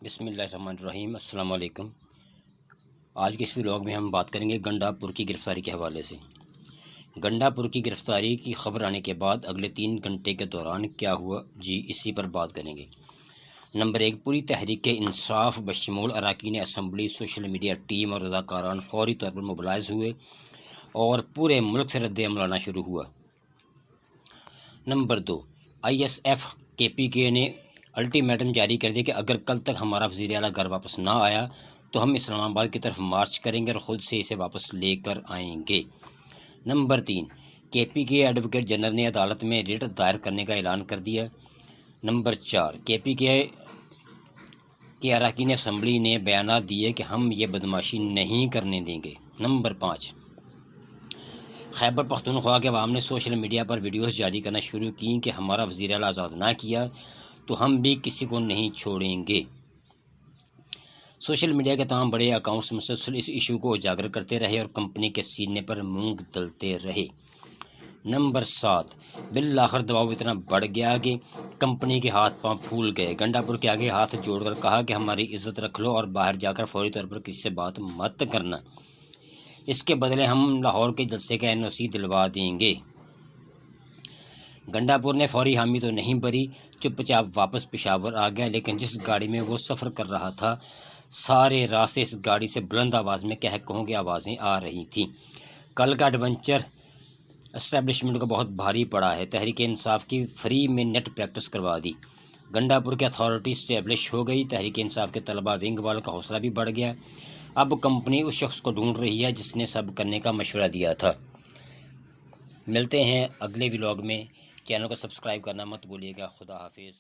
بسم اللہ الرحمن الرحیم۔ السلام علیکم۔ آج کے اس ولاگ میں ہم بات کریں گے گنڈا پور کی گرفتاری کے حوالے سے۔ گنڈا پور کی گرفتاری کی خبر آنے کے بعد اگلے 3 گھنٹے کے دوران کیا ہوا، اسی پر بات کریں گے۔ نمبر 1، پوری تحریک انصاف بشمول اراکین اسمبلی، سوشل میڈیا ٹیم اور رضاکاران فوری طور پر موبلائز ہوئے اور پورے ملک سے رد عمل آنا شروع ہوا۔ نمبر 2، ISF KPK نے الٹیمیٹم جاری کر دیا کہ اگر کل تک ہمارا وزیر اعلیٰ گھر واپس نہ آیا تو ہم اسلام آباد کی طرف مارچ کریں گے اور خود سے اسے واپس لے کر آئیں گے۔ نمبر 3، KPK ایڈوکیٹ جنرل نے عدالت میں ریٹ دائر کرنے کا اعلان کر دیا۔ نمبر 4، KPK کے اراکین اسمبلی نے بیانات دیے کہ ہم یہ بدماشی نہیں کرنے دیں گے۔ نمبر 5، خیبر پختونخوا کے عوام نے سوشل میڈیا پر ویڈیوز جاری کرنا شروع کی کہ ہمارا وزیر اعلیٰ آزاد نہ کیا تو ہم بھی کسی کو نہیں چھوڑیں گے۔ سوشل میڈیا کے تمام بڑے اکاؤنٹس مسلسل اس ایشو کو اجاگر کرتے رہے اور کمپنی کے سینے پر مونگ تلتے رہے۔ نمبر 7، بالآخر دباؤ اتنا بڑھ گیا کہ کمپنی کے ہاتھ پاؤں پھول گئے۔ گنڈا پور کے آگے ہاتھ جوڑ کر کہا کہ ہماری عزت رکھ لو اور باہر جا کر فوری طور پر کسی سے بات مت کرنا، اس کے بدلے ہم لاہور کے جلسے کا NOC دلوا دیں گے۔ گنڈا پور نے فوری حامی تو نہیں بھری، چپ چاپ واپس پشاور آ گیا، لیکن جس گاڑی میں وہ سفر کر رہا تھا سارے راستے اس گاڑی سے بلند آواز میں کہہ کہوں کی آوازیں آ رہی تھیں۔ کل کا ایڈونچر اسٹیبلشمنٹ کو بہت بھاری پڑا ہے۔ تحریک انصاف کی فری میں نیٹ پریکٹس کروا دی۔ گنڈا پور کی اتھارٹی اسٹیبلش ہو گئی۔ تحریک انصاف کے طلبہ ونگ والوں کا حوصلہ بھی بڑھ گیا۔ اب کمپنی اس شخص کو ڈھونڈ رہی ہے جس نے سب کرنے کا مشورہ دیا تھا۔ ملتے ہیں اگلے ولاگ میں۔ چینل کو سبسکرائب کرنا مت بھولیے گا۔ خدا حافظ۔